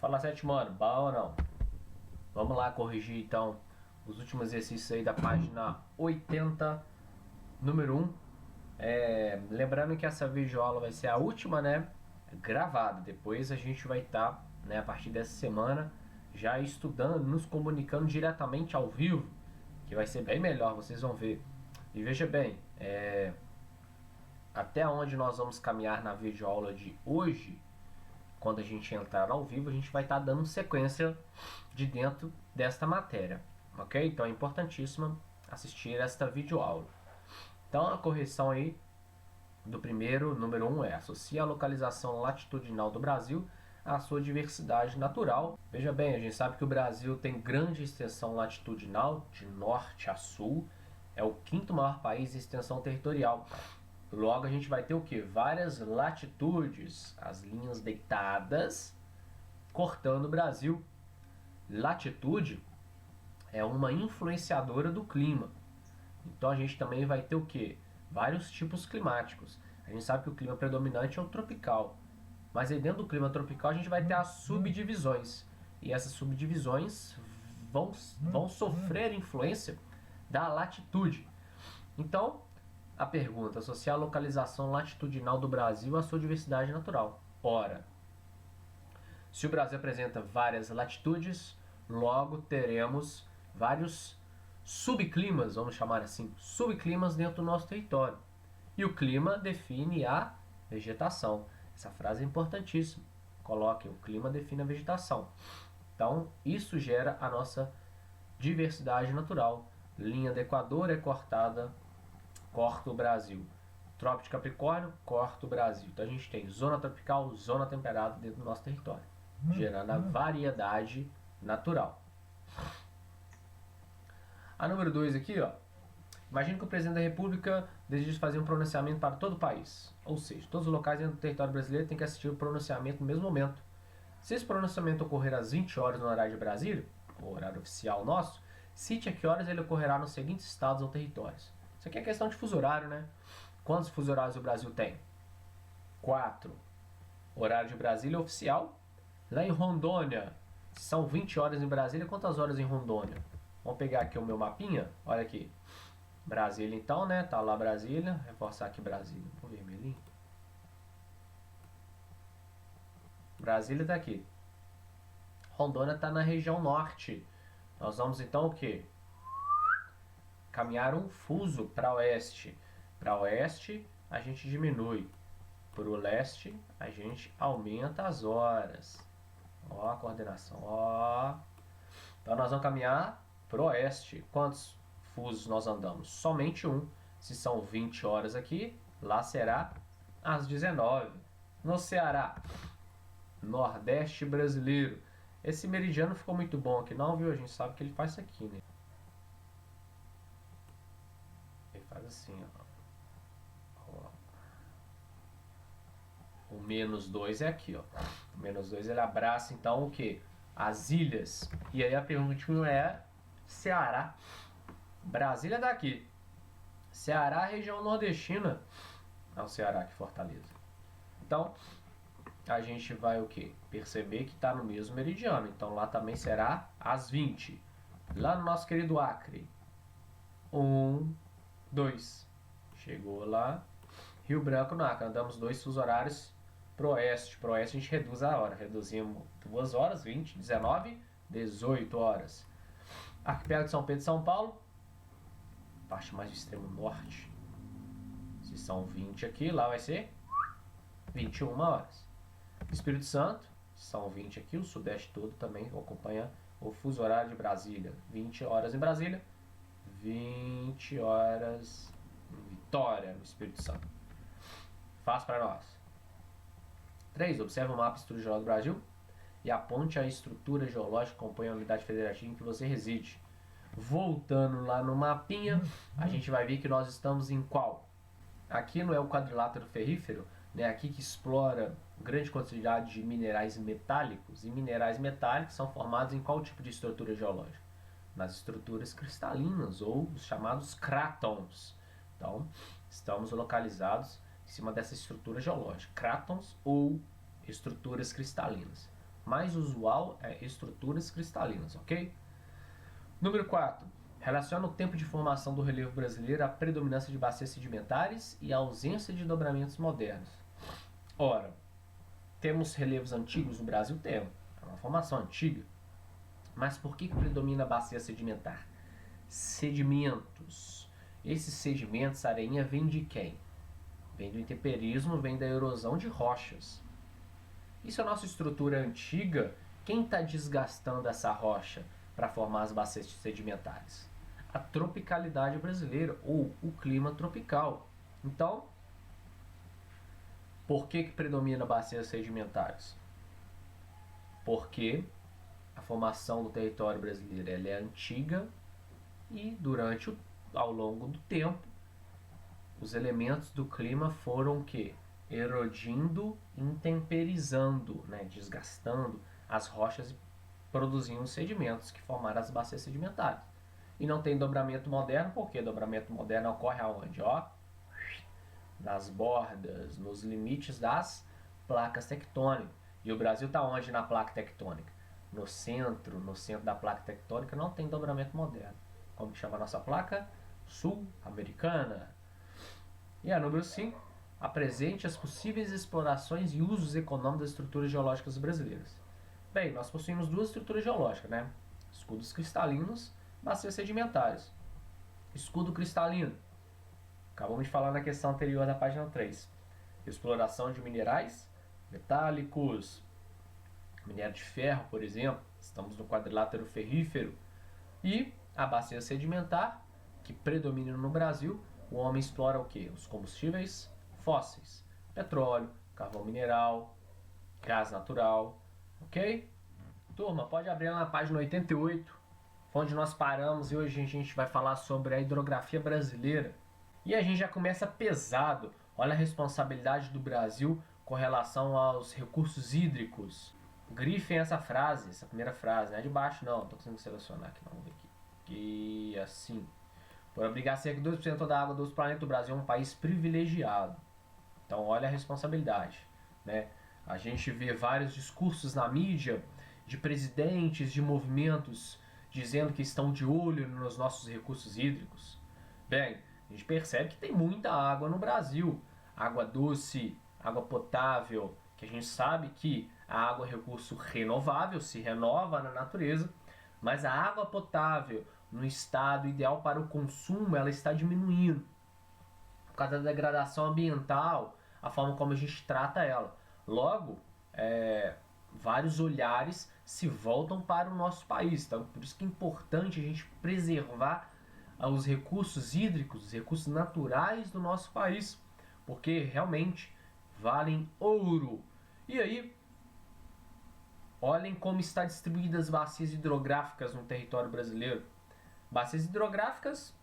Fala, sétimo ano, bom ou não? Vamos lá corrigir então os últimos exercícios aí da página 80, número 1. Lembrando que essa videoaula vai ser a última, né? Gravada. Depois a gente vai estar, né, a partir dessa semana, já estudando, nos comunicando diretamente ao vivo, que vai ser bem melhor, vocês vão ver. E veja bem, até onde nós vamos caminhar na videoaula de hoje. Quando a gente entrar ao vivo, a gente vai estar dando sequência de dentro desta matéria, ok? Então é importantíssimo assistir esta videoaula. Então a correção aí do primeiro, número 1, associa a localização latitudinal do Brasil à sua diversidade natural. Veja bem, a gente sabe que o Brasil tem grande extensão latitudinal, de norte a sul, é o quinto maior país em extensão territorial. Logo a gente vai ter o que? Várias latitudes, as linhas deitadas cortando o Brasil. Latitude é uma influenciadora do clima. Então a gente também vai ter o que? Vários tipos climáticos. A gente sabe que o clima predominante é o tropical. Mas aí dentro do clima tropical a gente vai ter as subdivisões. E essas subdivisões vão sofrer influência da latitude. Então, a pergunta: associar a localização latitudinal do Brasil à sua diversidade natural. Ora, se o Brasil apresenta várias latitudes, logo teremos vários subclimas, vamos chamar assim, subclimas dentro do nosso território. E o clima define a vegetação. Essa frase é importantíssima. Coloque: o clima define a vegetação. Então, isso gera a nossa diversidade natural. Linha do Equador é corta o Brasil. Trópico de Capricórnio corta o Brasil. Então a gente tem zona tropical, zona temperada dentro do nosso território, gerando a variedade natural. A número 2 aqui, ó. Imagine que o presidente da República deseja fazer um pronunciamento para todo o país. Ou seja, todos os locais dentro do território brasileiro têm que assistir o pronunciamento no mesmo momento. Se esse pronunciamento ocorrer às 20 horas no horário de Brasília, o horário oficial nosso, cite a que horas ele ocorrerá nos seguintes estados ou territórios. Isso aqui é questão de fuso horário, né? Quantos fuso horários o Brasil tem? 4. Horário de Brasília oficial. Lá em Rondônia, são 20 horas em Brasília. Quantas horas em Rondônia? Vamos pegar aqui o meu mapinha. Olha aqui. Brasília então, né? Tá lá Brasília. Reforçar aqui Brasília. O vermelhinho. Brasília tá aqui. Rondônia tá na região norte. Nós vamos então o quê? Caminhar um fuso para oeste. Para oeste a gente diminui. Para o leste a gente aumenta as horas. Ó a coordenação. Ó. Então nós vamos caminhar para o oeste. Quantos fusos nós andamos? Somente um. Se são 20 horas aqui, lá será às 19. No Ceará, Nordeste brasileiro. Esse meridiano ficou muito bom aqui não, viu? A gente sabe que ele faz isso aqui, né? Ele faz assim, ó. O menos 2 é aqui, ó. O menos 2 ele abraça então o que? As ilhas. E aí a pergunta é: Ceará. Brasília daqui. Ceará, região nordestina. É o Ceará que Fortaleza. Então, a gente vai o que? Perceber que está no mesmo meridiano. Então lá também será às 20. Lá no nosso querido Acre. 1, 2. Chegou lá. Rio Branco no Acre. Andamos 2 fusos horários pro oeste. Pro oeste a gente reduz a hora. Reduzimos 2 horas, 20, 19, 18 horas. Arquipélago de São Pedro e São Paulo. Parte mais do extremo norte. Se são 20 aqui, lá vai ser 21 horas. Espírito Santo, são 20 aqui. O sudeste todo também acompanha o fuso horário de Brasília. 20 horas em Brasília. 20 horas em Vitória, no Espírito Santo. Fácil para nós. 3. Observe o mapa estrutural geológico do Brasil e aponte a estrutura geológica que compõe a unidade federativa em que você reside. Voltando lá no mapinha, a gente vai ver que nós estamos em qual? Aqui não é o quadrilátero ferrífero, né? Aqui que explora grande quantidade de minerais metálicos. E minerais metálicos são formados em qual tipo de estrutura geológica? Nas estruturas cristalinas, ou os chamados crátons. Então, estamos localizados em cima dessa estrutura geológica, crátons ou estruturas cristalinas. mais usual é estruturas cristalinas, ok? Número 4. Relaciona o tempo de formação do relevo brasileiro à predominância de bacias sedimentares e à ausência de dobramentos modernos. Ora, temos relevos antigos no Brasil? Temos. É uma formação antiga. Mas por que predomina a bacia sedimentar? Sedimentos. Esses sedimentos, a areinha, vem de quem? Vem do intemperismo, vem da erosão de rochas. E se a nossa estrutura é antiga, quem está desgastando essa rocha para formar as bacias sedimentares? A tropicalidade brasileira, ou o clima tropical. Então, por que predomina bacias sedimentares? Porque a formação do território brasileiro ela é antiga e ao longo do tempo os elementos do clima foram o quê? Erodindo, intemperizando, desgastando as rochas e produzindo sedimentos que formaram as bacias sedimentares. E não tem dobramento moderno, porque dobramento moderno ocorre aonde? Nas bordas, nos limites das placas tectônicas. E o Brasil está onde na placa tectônica? No centro da placa tectônica não tem dobramento moderno. Como que chama a nossa placa? Sul-americana. E a número 5, apresente as possíveis explorações e usos econômicos das estruturas geológicas brasileiras. Bem, nós possuímos duas estruturas geológicas, escudos cristalinos, bacias sedimentares. Escudo cristalino. Acabamos de falar na questão anterior da página 3. Exploração de minerais metálicos, minério de ferro, por exemplo. Estamos no quadrilátero ferrífero. E a bacia sedimentar, que predomina no Brasil, o homem explora o quê? Os combustíveis fósseis, petróleo, carvão mineral, gás natural, ok? Turma, pode abrir lá na página 88, onde nós paramos e hoje a gente vai falar sobre a hidrografia brasileira. E a gente já começa pesado, olha a responsabilidade do Brasil com relação aos recursos hídricos. Grifem essa frase, essa primeira frase, não é de baixo não, estou conseguindo selecionar aqui, vamos ver aqui. E assim, por abrigar cerca de 2% da água do planeta, o Brasil é um país privilegiado. Então olha a responsabilidade, A gente vê vários discursos na mídia de presidentes, de movimentos dizendo que estão de olho nos nossos recursos hídricos. Bem, a gente percebe que tem muita água no Brasil. Água doce, água potável, que a gente sabe que a água é recurso renovável, se renova na natureza, mas a água potável, no estado ideal para o consumo, ela está diminuindo. Por causa da degradação ambiental, a forma como a gente trata ela. Logo, vários olhares se voltam para o nosso país. Então, por isso que é importante a gente preservar os recursos hídricos, os recursos naturais do nosso país, porque realmente valem ouro. E aí, olhem como está distribuídas as bacias hidrográficas no território brasileiro. Bacias hidrográficas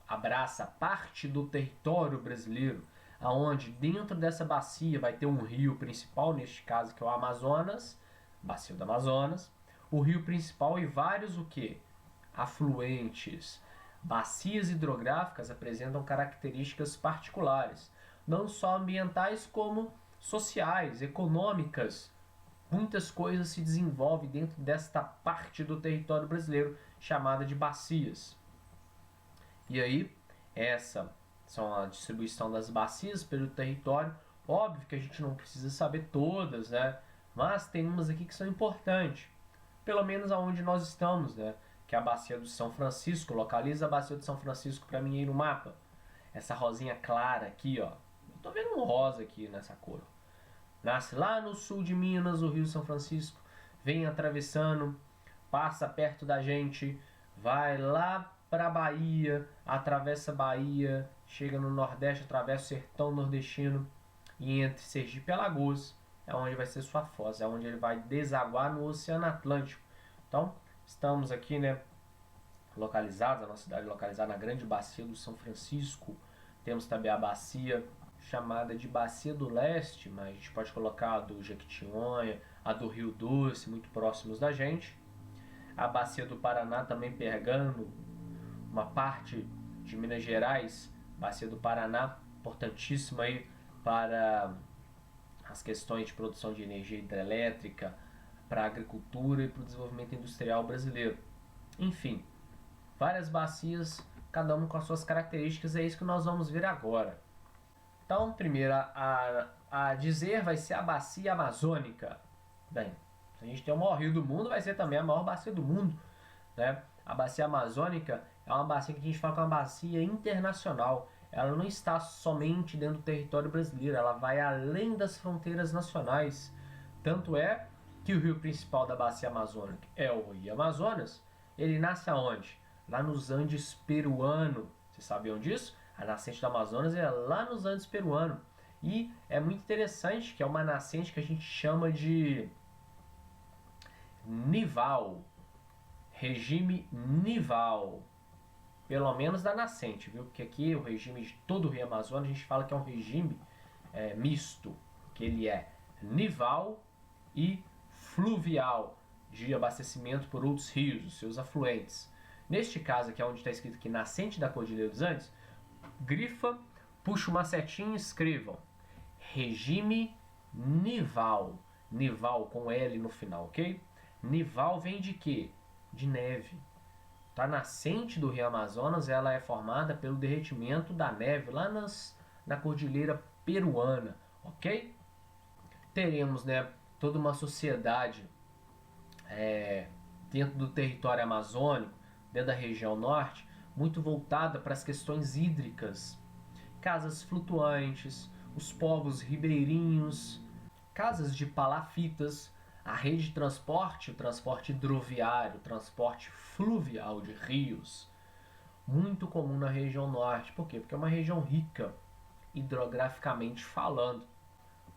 abraça parte do território brasileiro, aonde dentro dessa bacia vai ter um rio principal, neste caso que é o Amazonas, bacia do Amazonas, o rio principal e vários afluentes. Bacias hidrográficas apresentam características particulares, não só ambientais como sociais, econômicas. Muitas coisas se desenvolvem dentro desta parte do território brasileiro chamada de bacias. E aí, essa são a distribuição das bacias pelo território. Óbvio que a gente não precisa saber todas, mas tem umas aqui que são importantes. Pelo menos aonde nós estamos, que é a bacia do São Francisco. Localiza a bacia do São Francisco para mim aí no mapa. Essa rosinha clara aqui, ó. Eu tô vendo um rosa aqui nessa cor. Nasce lá no sul de Minas, o Rio São Francisco, vem atravessando, passa perto da gente, vai lá para a Bahia, atravessa a Bahia, chega no Nordeste, atravessa o sertão nordestino e entre Sergipe e Alagoas é onde vai ser sua foz, é onde ele vai desaguar no Oceano Atlântico. Então, estamos aqui, localizados, a nossa cidade localizada na grande bacia do São Francisco. Temos também a bacia chamada de Bacia do Leste, mas a gente pode colocar a do Jequitinhonha, a do Rio Doce, muito próximos da gente. A Bacia do Paraná também pegando uma parte de Minas Gerais, Bacia do Paraná, importantíssima aí para as questões de produção de energia hidrelétrica, para a agricultura e para o desenvolvimento industrial brasileiro. Enfim, várias bacias, cada uma com as suas características, é isso que nós vamos ver agora. Então, primeiro a dizer vai ser a bacia amazônica. Bem, se a gente tem o maior rio do mundo, vai ser também a maior bacia do mundo, né? A bacia amazônica é uma bacia que a gente fala que é uma bacia internacional. Ela não está somente dentro do território brasileiro, ela vai além das fronteiras nacionais. Tanto é que o rio principal da bacia amazônica é o Rio Amazonas. Ele nasce aonde? Lá nos Andes peruano. Vocês sabiam disso? A nascente do Amazonas é lá nos Andes peruano. E é muito interessante que é uma nascente que a gente chama de nival. Regime nival. Pelo menos da nascente, viu? Porque aqui o regime de todo o Rio Amazonas a gente fala que é um regime misto. Que ele é nival e fluvial, de abastecimento por outros rios, os seus afluentes. Neste caso aqui, onde está escrito aqui nascente da Cordilheira dos Andes, grifa, puxa uma setinha e escrevam regime nival. Nival com L no final, ok? Nival vem de quê? De neve. A nascente do Rio Amazonas ela é formada pelo derretimento da neve lá na Cordilheira Peruana, ok? Teremos, né, toda uma sociedade dentro do território amazônico, dentro da região norte, muito voltada para as questões hídricas. Casas flutuantes, os povos ribeirinhos, casas de palafitas, a rede de transporte, o transporte hidroviário, o transporte fluvial de rios, muito comum na região norte. Por quê? Porque é uma região rica, hidrograficamente falando.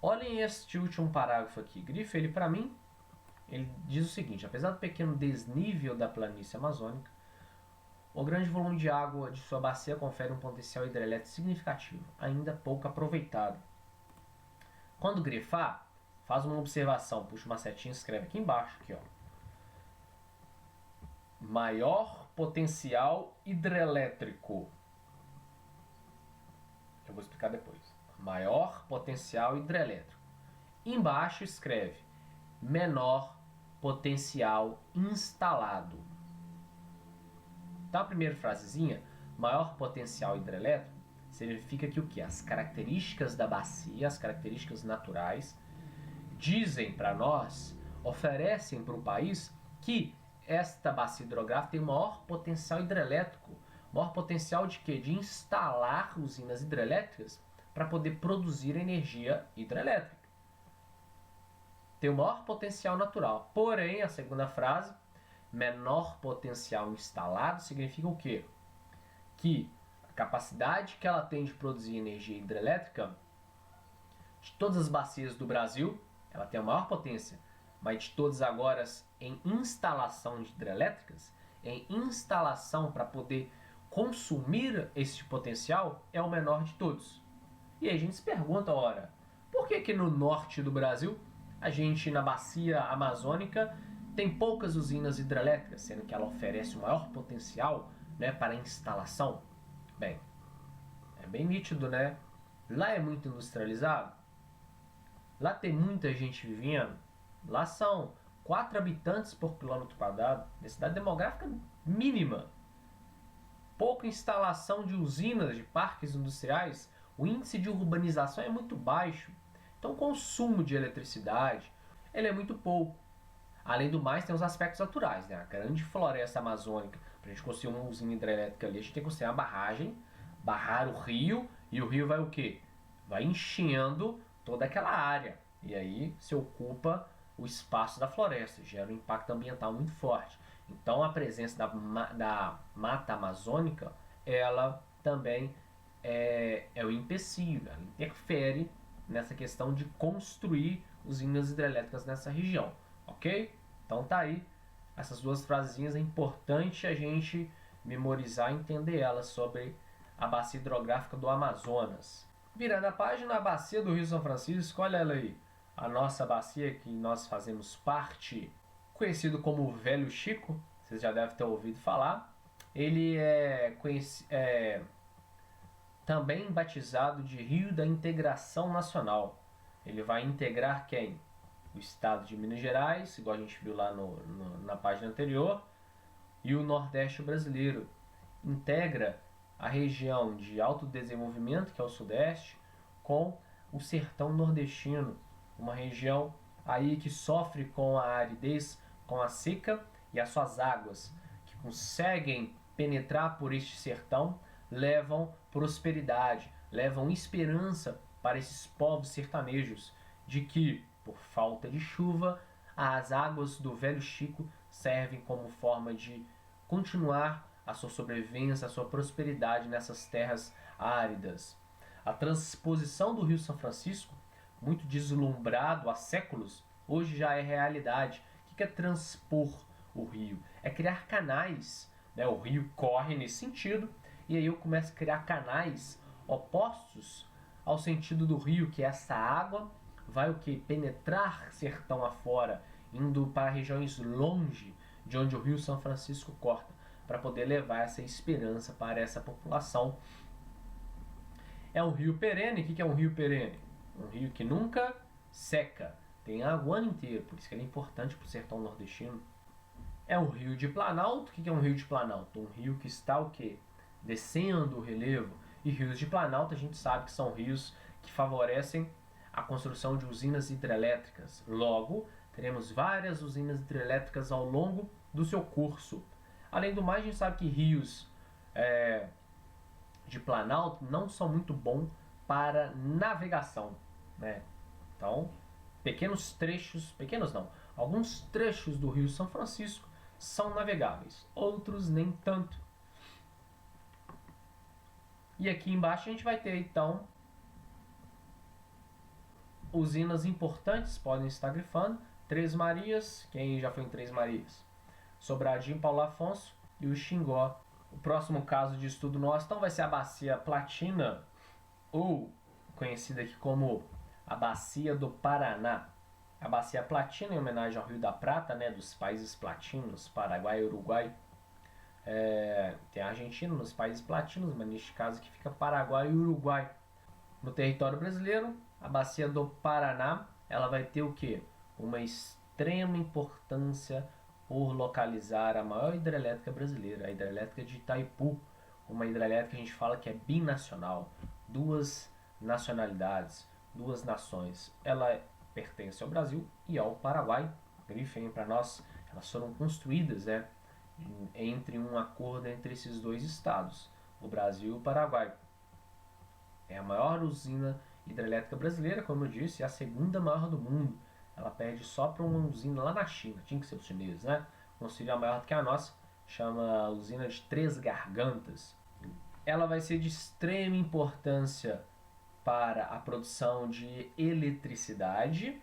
Olhem este último parágrafo aqui. Grifa, ele para mim, ele diz o seguinte: apesar do pequeno desnível da planície amazônica, o grande volume de água de sua bacia confere um potencial hidrelétrico significativo, ainda pouco aproveitado. Quando grifar, faz uma observação, puxa uma setinha e escreve aqui embaixo, aqui, ó. Maior potencial hidrelétrico. Eu vou explicar depois. Maior potencial hidrelétrico. Embaixo escreve menor potencial instalado. Então a primeira frasezinha, maior potencial hidrelétrico, significa que o que? As características da bacia, as características naturais, dizem para nós, oferecem para o país que esta bacia hidrográfica tem o maior potencial hidrelétrico. Maior potencial de quê? De instalar usinas hidrelétricas para poder produzir energia hidrelétrica. Tem o maior potencial natural. Porém, a segunda frase, menor potencial instalado, significa o quê? Que a capacidade que ela tem de produzir energia hidrelétrica, de todas as bacias do Brasil, ela tem a maior potência, mas de todas agora em instalação de hidrelétricas, em instalação para poder consumir esse potencial, é o menor de todos. E aí a gente se pergunta, ora, por que no norte do Brasil, a gente na bacia amazônica tem poucas usinas hidrelétricas, sendo que ela oferece o maior potencial, né, para instalação? Bem, é bem nítido, né? Lá é muito industrializado, lá tem muita gente vivendo, lá são 4 habitantes por quilômetro quadrado, densidade demográfica mínima, pouca instalação de usinas, de parques industriais, o índice de urbanização é muito baixo, então o consumo de eletricidade ele é muito pouco. Além do mais, tem os aspectos naturais, né? A grande floresta amazônica, para a gente construir uma usina hidrelétrica ali, a gente tem que construir uma barragem, barrar o rio, e o rio vai o quê? Vai enchendo toda aquela área, e aí se ocupa o espaço da floresta, gera um impacto ambiental muito forte. Então a presença da mata amazônica, ela também é o empecilho, ela interfere nessa questão de construir usinas hidrelétricas nessa região, ok? Então tá aí, essas duas frasezinhas é importante a gente memorizar e entender elas sobre a bacia hidrográfica do Amazonas. Virando a página, a bacia do Rio São Francisco, olha ela aí, a nossa bacia que nós fazemos parte, conhecido como Velho Chico, vocês já devem ter ouvido falar. Ele é também batizado de Rio da Integração Nacional. Ele vai integrar quem? o estado de Minas Gerais, igual a gente viu lá na página anterior, e o Nordeste brasileiro. Integra a região de alto desenvolvimento, que é o Sudeste, com o sertão nordestino, uma região aí que sofre com a aridez, com a seca, e as suas águas, que conseguem penetrar por este sertão, levam prosperidade, levam esperança para esses povos sertanejos, de que, por falta de chuva, as águas do Velho Chico servem como forma de continuar a sua sobrevivência, a sua prosperidade nessas terras áridas. A transposição do Rio São Francisco, muito deslumbrado há séculos, hoje já é realidade. O que é transpor o rio? É criar canais, né? O rio corre nesse sentido, e aí eu começo a criar canais opostos ao sentido do rio, que essa água vai o que? Penetrar sertão afora, indo para regiões longe de onde o Rio São Francisco corta, para poder levar essa esperança para essa população. É um rio perene. O que é um rio perene? Um rio que nunca seca, tem água o ano inteiro, por isso que ele é importante para o sertão nordestino. É um rio de planalto. O que é um rio de planalto? Um rio que está o quê? Descendo o relevo. E rios de planalto a gente sabe que são rios que favorecem a construção de usinas hidrelétricas. Logo, teremos várias usinas hidrelétricas ao longo do seu curso. Além do mais, a gente sabe que rios de planalto não são muito bons para navegação, né? Então, alguns trechos do Rio São Francisco são navegáveis, outros nem tanto. E aqui embaixo a gente vai ter então usinas importantes, podem estar grifando: Três Marias, quem já foi em Três Marias, Sobradinho, Paulo Afonso e o Xingó. O próximo caso de estudo nosso então vai ser a Bacia Platina, ou conhecida aqui como a Bacia do Paraná. A Bacia Platina, em homenagem ao Rio da Prata, né, dos países platinos, Paraguai e Uruguai. Tem a Argentina nos países platinos, mas neste caso aqui fica Paraguai e Uruguai. No território brasileiro, a Bacia do Paraná, ela vai ter o quê? Uma extrema importância por localizar a maior hidrelétrica brasileira, a hidrelétrica de Itaipu, uma hidrelétrica que a gente fala que é binacional, duas nacionalidades, duas nações. Ela pertence ao Brasil e ao Paraguai. Grifem para nós, elas foram construídas, entre um acordo entre esses dois estados, o Brasil e o Paraguai. É a maior usina hidrelétrica brasileira, como eu disse, é a segunda maior do mundo. Ela perde só para uma usina lá na China, tinha que ser os chineses, né? Construída maior do que a nossa, chama a usina de Três Gargantas. Ela vai ser de extrema importância para a produção de eletricidade.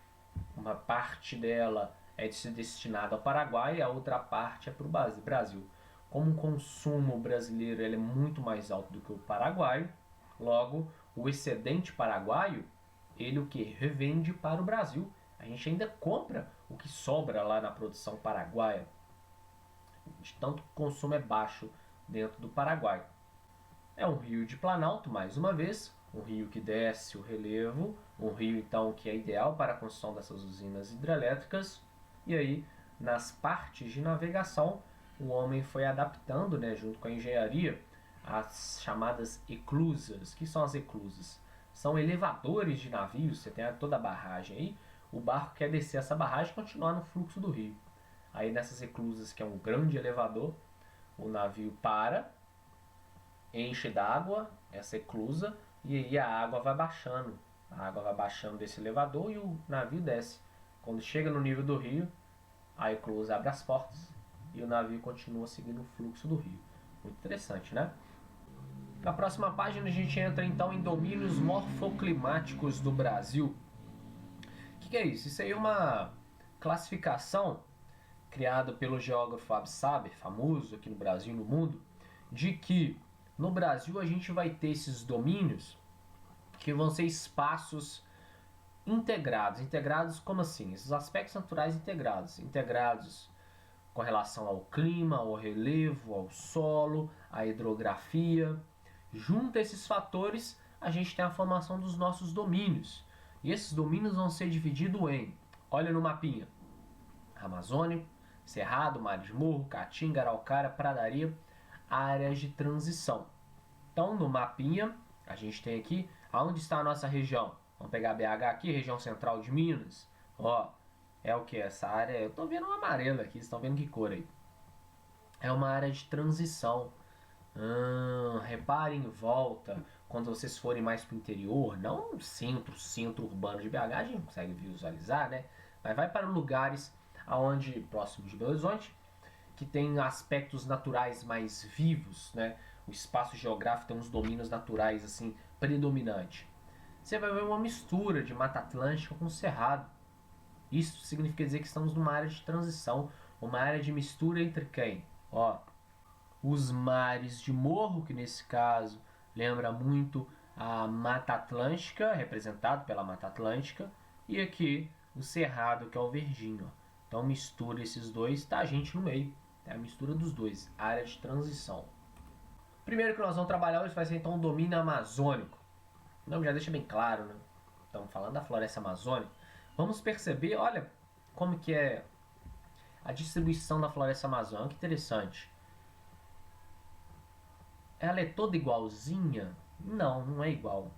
Uma parte dela é destinada ao Paraguai e a outra parte é para o Brasil. Como o consumo brasileiro ele é muito mais alto do que o paraguaio, logo o excedente paraguaio ele o que? Revende para o Brasil. A gente ainda compra o que sobra lá na produção paraguaia. De tanto que o consumo é baixo dentro do Paraguai. É um rio de planalto, mais uma vez, um rio que desce o relevo, um rio então que é ideal para a construção dessas usinas hidrelétricas. E aí, nas partes de navegação, o homem foi adaptando, junto com a engenharia, as chamadas eclusas. O que são as eclusas? São elevadores de navios, você tem toda a barragem aí, o barco quer descer essa barragem e continuar no fluxo do rio. Aí nessas eclusas, que é um grande elevador, o navio para, enche d'água essa eclusa e aí a água vai baixando. A água vai baixando desse elevador e o navio desce. Quando chega no nível do rio, a eclusa abre as portas e o navio continua seguindo o fluxo do rio. Muito interessante, né? Na próxima página a gente entra então em domínios morfoclimáticos do Brasil. O que é isso? Isso aí é uma classificação criada pelo geógrafo Absaber, famoso aqui no Brasil e no mundo, de que no Brasil a gente vai ter esses domínios que vão ser espaços integrados. Integrados como assim? Esses aspectos naturais integrados. Integrados com relação ao clima, ao relevo, ao solo, à hidrografia. Junto a esses fatores, a gente tem a formação dos nossos domínios. E esses domínios vão ser divididos em Olha no mapinha. Amazônia, Cerrado, Mares de Morro, Caatinga, Araucária, Pradaria, áreas de transição. Então, no mapinha, a gente tem aqui, aonde está a nossa região? Vamos pegar BH aqui, região central de Minas. Ó, é o que? Essa área, eu tô vendo um amarelo aqui, vocês estão vendo que cor aí? É uma área de transição. Reparem em volta, quando vocês forem mais para o interior, não centro urbano de BH, a gente não consegue visualizar, né? Mas vai para lugares aonde, próximo de Belo Horizonte, que tem aspectos naturais mais vivos, né? O espaço geográfico tem uns domínios naturais assim predominantes. Você vai ver uma mistura de Mata Atlântica com Cerrado. Isso significa dizer que estamos numa área de transição, uma área de mistura entre quem? Ó, os mares de morro, que nesse caso lembra muito a Mata Atlântica, representado pela Mata Atlântica, e aqui o Cerrado, que é o verdinho. Então mistura esses dois, tá a gente no meio. É a mistura dos dois, área de transição. Primeiro que nós vamos trabalhar hoje vai ser então o domínio amazônico. O nome já deixa bem claro, né? Estamos falando da floresta amazônica. Vamos perceber, olha como que é a distribuição da floresta amazônica. Que interessante. Ela é toda igualzinha? Não, não é igual.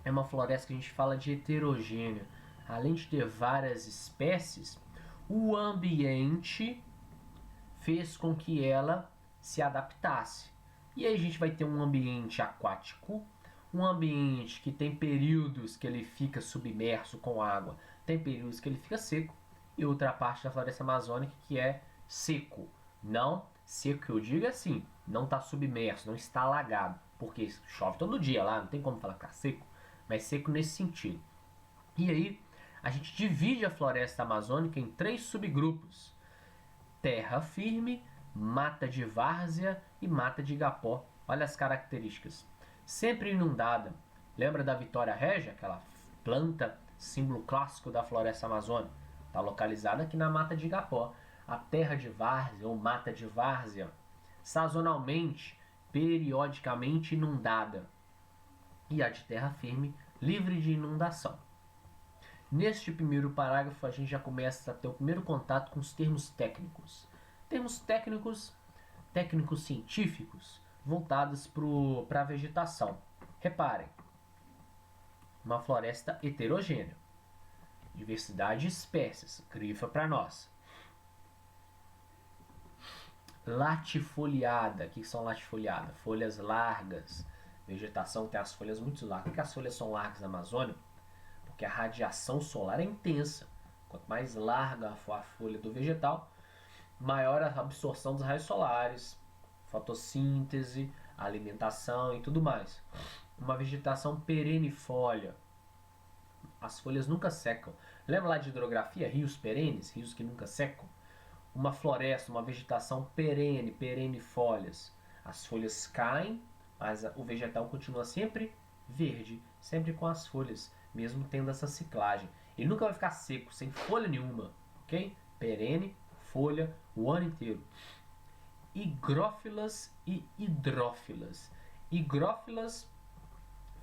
É uma floresta que a gente fala de heterogênea. Além de ter várias espécies, o ambiente fez com que ela se adaptasse. E aí a gente vai ter um ambiente aquático, um ambiente que tem períodos que ele fica submerso com água, tem períodos que ele fica seco, e outra parte da floresta amazônica que é seco. Não seco que eu digo é assim, não está submerso, não está alagado, porque chove todo dia lá, não tem como falar que está seco, mas seco nesse sentido. E aí a gente divide a floresta amazônica em 3 subgrupos: terra firme, mata de várzea e mata de igapó. Olha as características. Sempre inundada. Lembra da Vitória Régia, aquela planta, símbolo clássico da floresta amazônica? Está localizada aqui na mata de igapó. A terra de várzea ou mata de várzea, sazonalmente, periodicamente inundada. E a de terra firme, livre de inundação. Neste primeiro parágrafo, a gente já começa a ter o primeiro contato com os termos técnicos. Termos técnicos científicos, voltados para a vegetação. Reparem, uma floresta heterogênea, diversidade de espécies, grifa para nós. Latifoliada, o que são latifoliadas? Folhas largas, vegetação tem as folhas muito largas. Por que as folhas são largas na Amazônia? Porque a radiação solar é intensa. Quanto mais larga for a folha do vegetal, maior a absorção dos raios solares, fotossíntese, alimentação e tudo mais. Uma vegetação perennifolia. As folhas nunca secam. Lembra lá de hidrografia? Rios perenes, rios que nunca secam? Uma floresta, uma vegetação perene, perennifólias. As folhas caem, mas o vegetal continua sempre verde, sempre com as folhas, mesmo tendo essa ciclagem. Ele nunca vai ficar seco, sem folha nenhuma, ok? Perene, folha, o ano inteiro. Higrófilas e hidrófilas. Higrófilas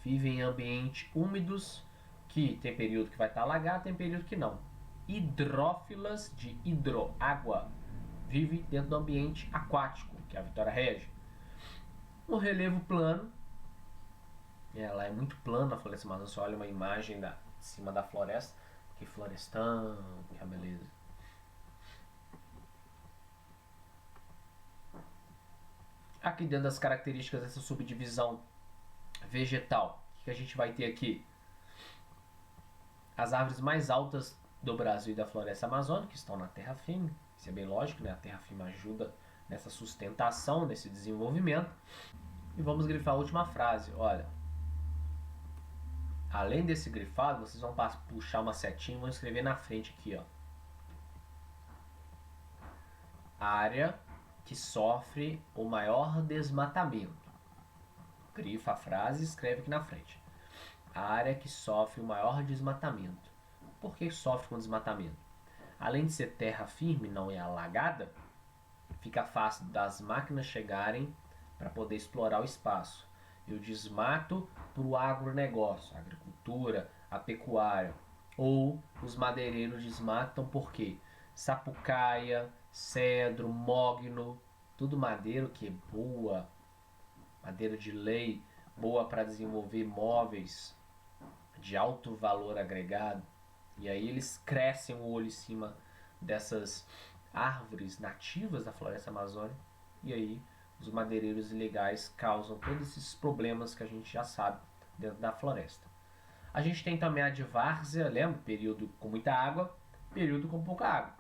vivem em ambientes úmidos, que tem período que vai estar alagado, tem período que não. Hidrófilas, de hidro, água, vive dentro do ambiente aquático, que é a Vitória Régia. O relevo plano, ela é muito plana a floresta amazônica. Você olha uma imagem de cima da floresta, que florestão, que beleza. Aqui dentro das características dessa subdivisão vegetal, o que a gente vai ter aqui? As árvores mais altas do Brasil e da floresta amazônica, que estão na terra firme. Isso é bem lógico, né? A terra firme ajuda nessa sustentação, nesse desenvolvimento. E vamos grifar a última frase, olha. Além desse grifado, vocês vão puxar uma setinha e vão escrever na frente aqui, ó. Área que sofre o maior desmatamento. Grifa a frase e escreve aqui na frente. A área que sofre o maior desmatamento. Por que sofre com desmatamento? Além de ser terra firme, não é alagada, fica fácil das máquinas chegarem para poder explorar o espaço. E o desmato para o agronegócio, a agricultura, a pecuária. ou os madeireiros desmatam porque sapucaia, cedro, mogno, tudo madeira que é boa, madeira de lei, boa para desenvolver móveis de alto valor agregado. E aí eles crescem o olho em cima dessas árvores nativas da floresta amazônica. E aí os madeireiros ilegais causam todos esses problemas que a gente já sabe dentro da floresta. A gente tem também a advárzea, lembra? Período com muita água, período com pouca água.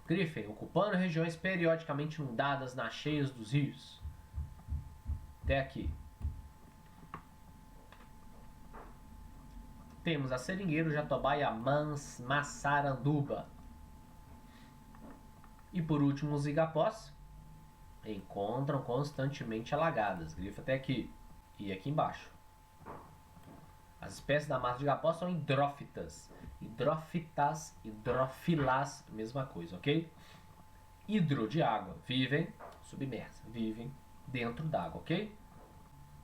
Griffin, ocupando regiões periodicamente inundadas nas cheias dos rios. Até aqui. Temos a seringueiro, jatobá e a massaranduba. E por último, os igapós encontram constantemente alagadas. Grifo até aqui e aqui embaixo. As espécies da massa de igapó são hidrófitas. Hidrófitas, hidrófilas, mesma coisa, ok? Hidro de água, vivem submersas, vivem dentro d'água, ok?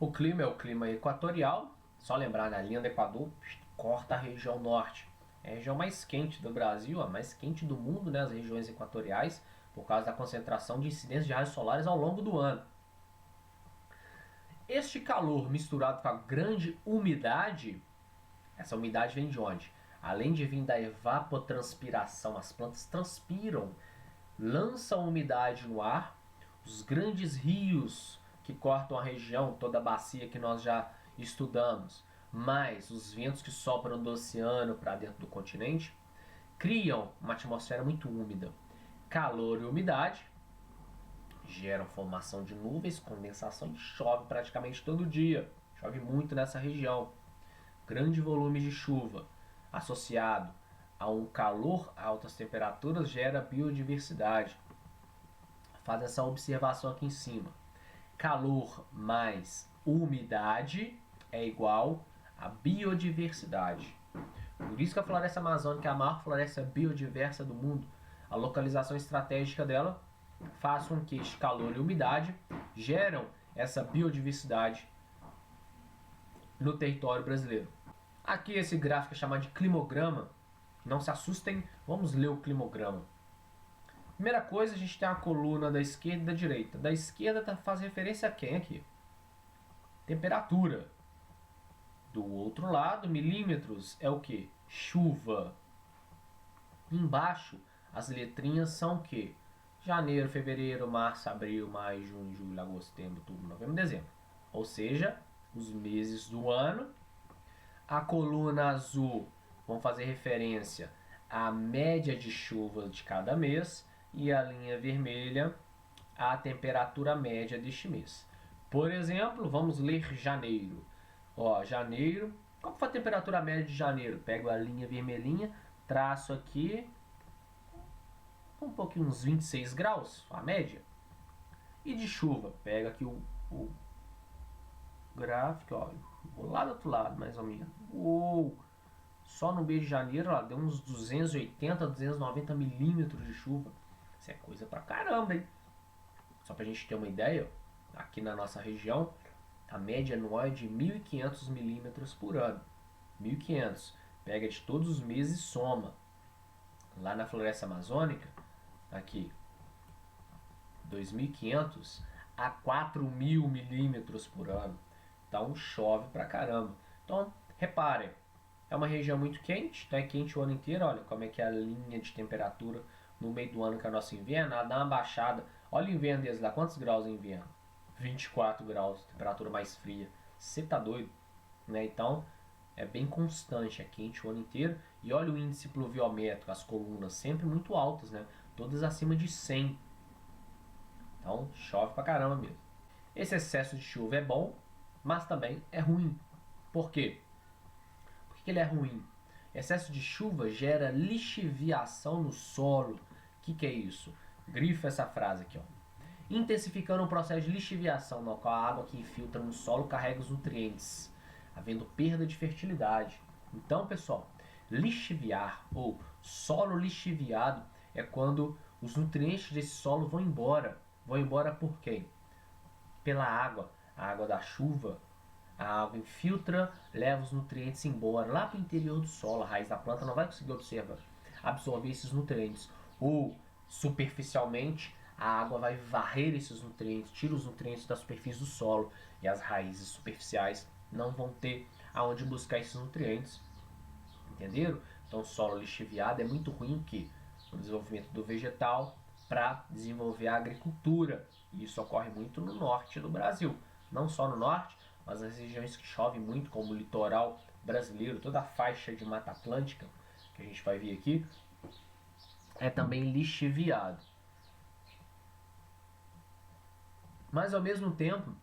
O clima é o clima equatorial. Só lembrar, na linha do Equador, corta a região norte. É a região mais quente do Brasil, a mais quente do mundo, né? As regiões equatoriais, por causa da concentração de incidência de raios solares ao longo do ano. Este calor misturado com a grande umidade, essa umidade vem de onde? Além de vir da evapotranspiração, as plantas transpiram, lançam umidade no ar, os grandes rios que cortam a região, toda a bacia que nós já estudamos, mais os ventos que sopram do oceano para dentro do continente, criam uma atmosfera muito úmida. Calor e umidade geram formação de nuvens, condensação e chove praticamente todo dia. Chove muito nessa região. Grande volume de chuva associado a um calor a altas temperaturas gera biodiversidade. Faz essa observação aqui em cima. Calor mais umidade é igual a biodiversidade. Por isso que a floresta amazônica é a maior floresta biodiversa do mundo. A localização estratégica dela faz com que este calor e umidade geram essa biodiversidade no território brasileiro. Aqui esse gráfico é chamado de climograma. Não se assustem, vamos ler o climograma. Primeira coisa, a gente tem a coluna da esquerda e da direita. Da esquerda faz referência a quem aqui? Temperatura. Do outro lado, milímetros é o que? Chuva. Embaixo, as letrinhas são o que? Janeiro, fevereiro, março, abril, maio, junho, julho, agosto, setembro, outubro, novembro, dezembro. Ou seja, os meses do ano. A coluna azul vão fazer referência à média de chuva de cada mês e a linha vermelha à temperatura média deste mês. Por exemplo, vamos ler janeiro. Ó, janeiro, qual foi a temperatura média de janeiro? Pego a linha vermelhinha, traço aqui um pouquinho, uns 26 graus, a média. E de chuva, pega aqui o gráfico, ó, vou lá do outro lado, mais ou menos. Uou! Só no mês de janeiro, ó, deu uns 280, 290 milímetros de chuva. Isso é coisa pra caramba, hein? Só pra gente ter uma ideia, aqui na nossa região, a média anual é de 1.500 milímetros por ano. 1.500. Pega de todos os meses e soma. Lá na floresta amazônica, aqui, 2.500 a 4.000 milímetros por ano. Então chove pra caramba. Então, reparem, é uma região muito quente, então é quente o ano inteiro. Olha como é que é a linha de temperatura no meio do ano que é o nosso inverno. Ela dá uma baixada. Olha o inverno deles lá, quantos graus em inverno? 24 graus, temperatura mais fria. Você tá doido, né? Então, é bem constante, é quente o ano inteiro. E olha o índice pluviométrico, as colunas sempre muito altas, né? Todas acima de 100. Então, chove pra caramba mesmo. Esse excesso de chuva é bom, mas também é ruim. Por quê? Por que ele é ruim? Excesso de chuva gera lixiviação no solo. O que é isso? Grifa essa frase aqui, ó. Intensificando o processo de lixiviação, no qual a água que infiltra no solo carrega os nutrientes, havendo perda de fertilidade. Então, pessoal, lixiviar ou solo lixiviado é quando os nutrientes desse solo vão embora. Vão embora por quem? Pela água. A água da chuva, A água infiltra, leva os nutrientes embora lá para o interior do solo. A raiz da planta não vai conseguir absorver esses nutrientes. Ou, superficialmente, a água vai varrer esses nutrientes, tira os nutrientes da superfície do solo. E as raízes superficiais não vão ter aonde buscar esses nutrientes. Entenderam? Então, o solo lixiviado é muito ruim no desenvolvimento do vegetal para desenvolver a agricultura. E isso ocorre muito no norte do Brasil. Não só no norte, mas nas regiões que chove muito, como o litoral brasileiro, toda a faixa de Mata Atlântica, que a gente vai ver aqui, é também lixiviado. Mas ao mesmo tempo,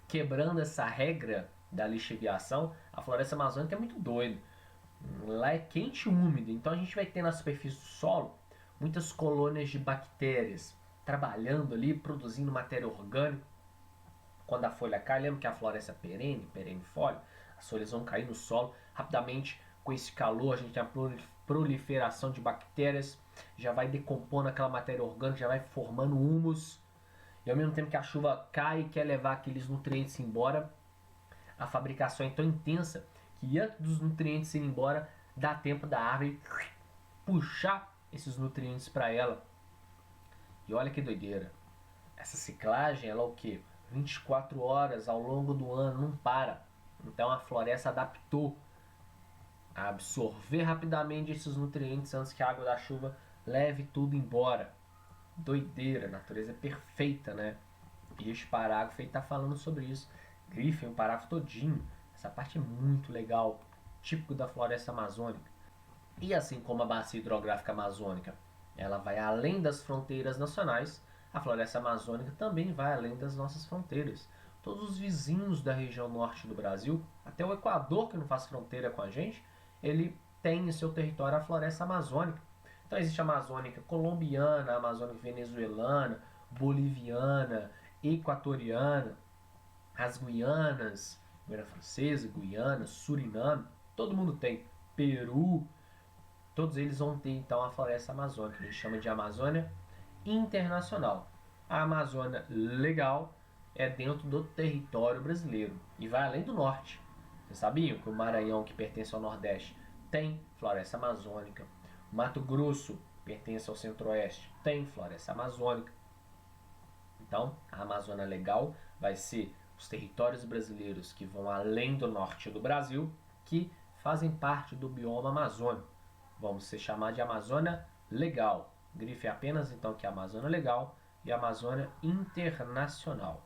quebrando essa regra da lixiviação, a floresta amazônica é muito doida. Lá é quente e úmido, então a gente vai ter na superfície do solo muitas colônias de bactérias trabalhando ali, produzindo matéria orgânica. Quando a folha cai, lembra que a floresta é perene-folha, as folhas vão cair no solo rapidamente. Com esse calor, a gente tem a proliferação de bactérias, já vai decompondo aquela matéria orgânica, já vai formando humus. E ao mesmo tempo que a chuva cai e quer levar aqueles nutrientes embora, a fabricação é tão intensa que antes dos nutrientes irem embora, dá tempo da árvore puxar esses nutrientes para ela. E olha que doideira. Essa ciclagem, ela é o quê? 24 horas ao longo do ano, não para. Então a floresta adaptou a absorver rapidamente esses nutrientes antes que a água da chuva leve tudo embora. Doideira, a natureza é perfeita, né? E este parágrafo aí tá falando sobre isso. Grifem o parágrafo todinho. Essa parte é muito legal, típico da floresta amazônica. E assim como a bacia hidrográfica amazônica, ela vai além das fronteiras nacionais, a floresta amazônica também vai além das nossas fronteiras. Todos os vizinhos da região norte do Brasil, até o Equador, que não faz fronteira com a gente, ele tem em seu território a floresta amazônica. Então existe a amazônica colombiana, a amazônica venezuelana, boliviana, equatoriana, as Guianas, Guiana Francesa, Guiana, Suriname, todo mundo tem. Peru, todos eles vão ter então a floresta amazônica, a gente chama de Amazônia Internacional. A Amazônia Legal é dentro do território brasileiro e vai além do norte. Vocês sabiam que o Maranhão, que pertence ao Nordeste, tem floresta amazônica? O Mato Grosso pertence ao Centro-Oeste, tem floresta amazônica. Então, a Amazônia Legal vai ser os territórios brasileiros que vão além do norte do Brasil, que fazem parte do bioma amazônico. Vamos ser chamados de Amazônia Legal. Grife apenas então que é a Amazônia Legal e a Amazônia Internacional.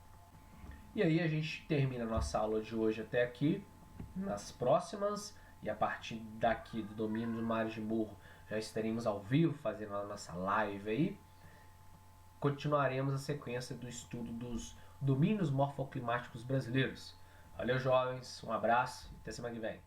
E aí a gente termina a nossa aula de hoje até aqui. Nas próximas, e a partir daqui do domínio do Mar de Burro, já estaremos ao vivo fazendo a nossa live aí. Continuaremos a sequência do estudo dos domínios morfoclimáticos brasileiros. Valeu, jovens, um abraço e até semana que vem.